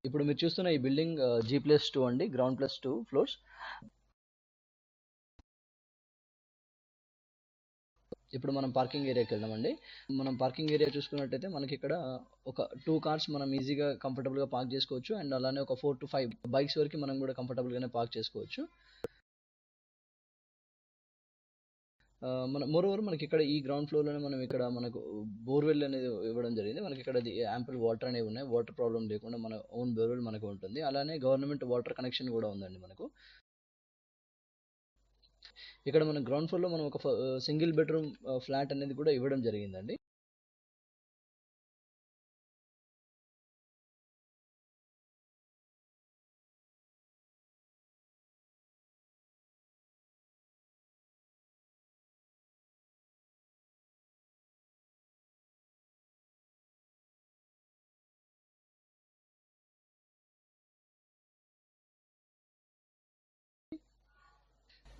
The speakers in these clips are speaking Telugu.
ఇప్పుడు మీరు చూస్తున్న ఈ బిల్డింగ్ G+2 అండి, గ్రౌండ్ +2 ఫ్లోర్స్. ఇప్పుడు మనం పార్కింగ్ ఏరియాకి వెళ్దామండి. మనం పార్కింగ్ ఏరియా చూసుకున్నట్టయితే మనకి ఇక్కడ ఒక 2 కార్స్ మనం ఈజీగా కంఫర్టబుల్గా పార్క్ చేసుకోవచ్చు. అండ్ అలానే ఒక 4 to 5 బైక్స్ వరకు మనం కూడా కంఫర్టబుల్గానే పార్క్ చేసుకోవచ్చు. మోరోవర్ మనకి ఇక్కడ ఈ గ్రౌండ్ ఫ్లోర్లోనే మనం ఇక్కడ మనకు బోర్వెల్ అనేది ఇవ్వడం జరిగింది. మనకి ఇక్కడ యాంపుల్ వాటర్ అనేవి ఉన్నాయి. వాటర్ ప్రాబ్లం లేకుండా మన ఓన్ బోర్వెల్ మనకు ఉంటుంది. అలానే గవర్నమెంట్ వాటర్ కనెక్షన్ కూడా ఉందండి మనకు. ఇక్కడ మన గ్రౌండ్ ఫ్లోర్లో మనం ఒక సింగిల్ బెడ్రూమ్ ఫ్లాట్ అనేది కూడా ఇవ్వడం జరిగిందండి.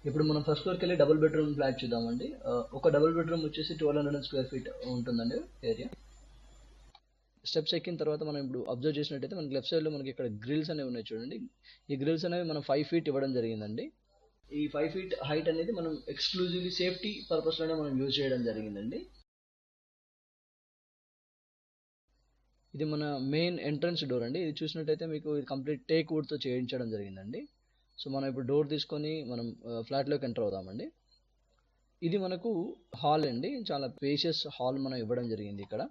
ఇప్పుడు మనం ఫస్ట్ ఫ్లోర్కి వెళ్ళి డబుల్ బెడ్రూమ్ ఫ్లాట్ చూద్దామండి. ఒక డబుల్ బెడ్రూమ్ వచ్చేసి 1200 స్క్వేర్ ఫీట్ ఉంటుందండి ఏరియా. స్టెప్స్ ఎక్కిన తర్వాత మనం ఇప్పుడు అబ్జర్వ్ చేసినట్టయితే మనకి లెఫ్ట్ సైడ్లో మనకి ఇక్కడ గ్రిల్స్ అనేవి ఉన్నాయి చూడండి. ఈ గ్రిల్స్ అనేవి మనం 5 ఫీట్ ఇవ్వడం జరిగిందండి. ఈ 5 ఫీట్ హైట్ అనేది మనం ఎక్స్క్లూజివ్లీ సేఫ్టీ పర్పస్లోనే మనం యూజ్ చేయడం జరిగిందండి. ఇది మన మెయిన్ ఎంట్రన్స్ డోర్ అండి. ఇది చూసినట్టయితే మీకు ఇది కంప్లీట్ టేక్ వుడ్తో చేయించడం జరిగిందండి. సో మనం ఇప్పుడు డోర్ తీసుకొని మనం ఫ్లాట్లోకి ఎంటర్ అవుదామండి. ఇది మనకు హాల్ అండి, చాలా స్పేషియస్ హాల్ మనం ఇవ్వడం జరిగింది ఇక్కడ.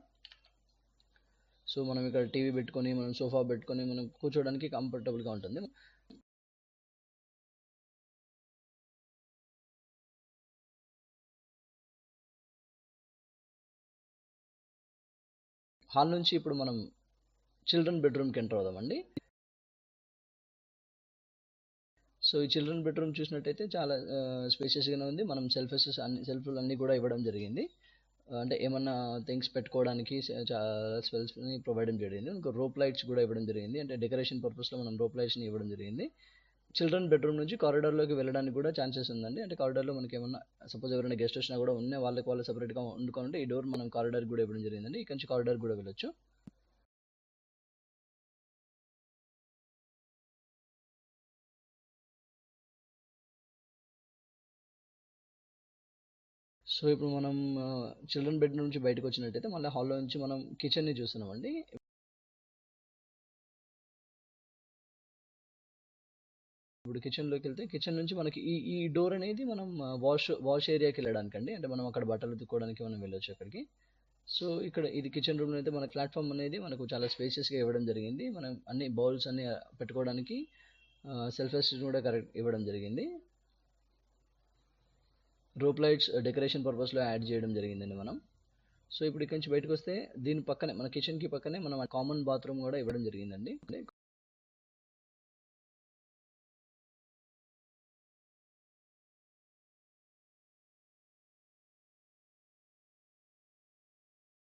సో మనం ఇక్కడ టీవీ పెట్టుకొని మనం సోఫా పెట్టుకొని మనం కూర్చోవడానికి కంఫర్టబుల్గా ఉంటుంది. హాల్ నుంచి ఇప్పుడు మనం చిల్డ్రన్ బెడ్రూమ్కి ఎంటర్ అవుదామండి. సో ఈ చిల్డ్రన్ బెడ్రూమ్ చూసినట్టయితే చాలా స్పేషియస్గానే ఉంది. మనం సెల్ఫ్లు అన్నీ కూడా ఇవ్వడం జరిగింది. అంటే ఏమన్నా థింగ్స్ పెట్టుకోవడానికి చాలా స్పెల్స్ని ప్రొవైడ్ జరిగింది. ఇంకా రోప్ లైట్స్ కూడా ఇవ్వడం జరిగింది. అంటే డెకరేషన్ పర్పస్లో మనం రోప్ లైట్స్ని ఇవ్వడం జరిగింది. చిల్డ్రన్ బెడ్రూమ్ నుంచి కారిడార్లోకి వెళ్ళడానికి కూడా ఛాన్సెస్ ఉందండి. అంటే కారిడార్లో మనకి ఏమన్నా సపోజ్ ఎవరైనా గెస్ట్ వచ్చినా కూడా ఉన్న వాళ్ళకి వాళ్ళు సపరేట్గా వండుకుంటే ఈ డోర్ మనం కారిడార్ కూడా ఇవ్వడం జరిగిందండి. ఇక్కడ నుంచి కారిడార్ కూడా వెళ్ళొచ్చు. సో ఇప్పుడు మనం చిల్డ్రన్ బెడ్ నుంచి బయటకు వచ్చినట్టయితే మళ్ళీ హాల్లో నుంచి మనం కిచెన్ని చూస్తున్నామండి. ఇప్పుడు కిచెన్లోకి వెళ్తే కిచెన్ నుంచి మనకి ఈ డోర్ అనేది మనం వాష్ ఏరియాకి వెళ్ళడానికి అండి. అంటే మనం అక్కడ బట్టలు ఉతుక్కోవడానికి మనం వెళ్ళొచ్చు అక్కడికి. సో ఇక్కడ ఇది కిచెన్ రూమ్ అయితే మన ప్లాట్ఫామ్ అనేది మనకు చాలా స్పేషియస్గా ఇవ్వడం జరిగింది. మనం అన్ని బౌల్స్ అన్ని పెట్టుకోవడానికి సెల్ఫ్ అసిస్ట్ కూడా కరెక్ట్ ఇవ్వడం జరిగింది. రోప్ లైట్స్ డెకరేషన్ పర్పస్లో యాడ్ చేయడం జరిగిందండి మనం. సో ఇప్పుడు ఇక్కడి నుంచి బయటకు వస్తే దీని పక్కనే మన కిచెన్కి పక్కనే మనం కామన్ బాత్రూమ్ కూడా ఇవ్వడం జరిగిందండి.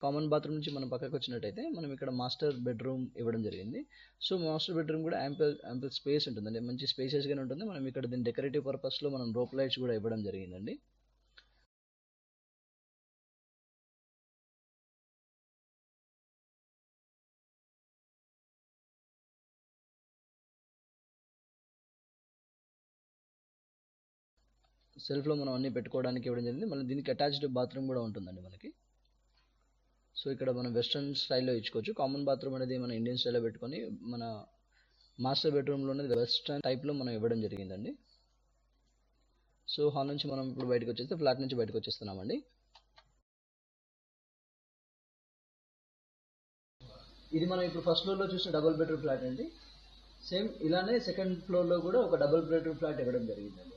కామన్ బాత్రూమ్ నుంచి మనం పక్కకు వచ్చినట్టయితే మనం ఇక్కడ మాస్టర్ బెడ్రూమ్ ఇవ్వడం జరిగింది. సో మాస్టర్ బెడ్రూమ్ కూడా యాంపుల్ స్పేస్ ఉంటుందండి, మంచి స్పేసెస్గానే ఉంటుంది. మనం ఇక్కడ దీని డెకరేటివ్ పర్పస్లో మనం రోప్ లైట్స్ కూడా ఇవ్వడం జరిగిందండి. సెల్ఫ్లో మనం అన్ని పెట్టుకోవడానికి ఇవ్వడం జరిగింది. మళ్ళీ దీనికి అటాచ్డ్ బాత్రూమ్ కూడా ఉంటుందండి మనకి. సో ఇక్కడ మనం వెస్ట్రన్ స్టైల్లో ఇచ్చుకోవచ్చు. కామన్ బాత్రూమ్ అనేది మన ఇండియన్ స్టైల్లో పెట్టుకొని మన మాస్టర్ బెడ్రూమ్లోనే వెస్ట్రన్ టైప్లో మనం ఇవ్వడం జరిగిందండి. సో హాల్ నుంచి మనం ఇప్పుడు బయటకు వచ్చేస్తే ఫ్లాట్ నుంచి బయటకు వచ్చేస్తున్నామండి. ఇది మనం ఇప్పుడు ఫస్ట్ ఫ్లోర్లో చూసిన డబుల్ బెడ్రూమ్ ఫ్లాట్ అండి. సేమ్ ఇలానే సెకండ్ ఫ్లోర్లో కూడా ఒక డబుల్ బెడ్రూమ్ ఫ్లాట్ ఇవ్వడం జరిగిందండి.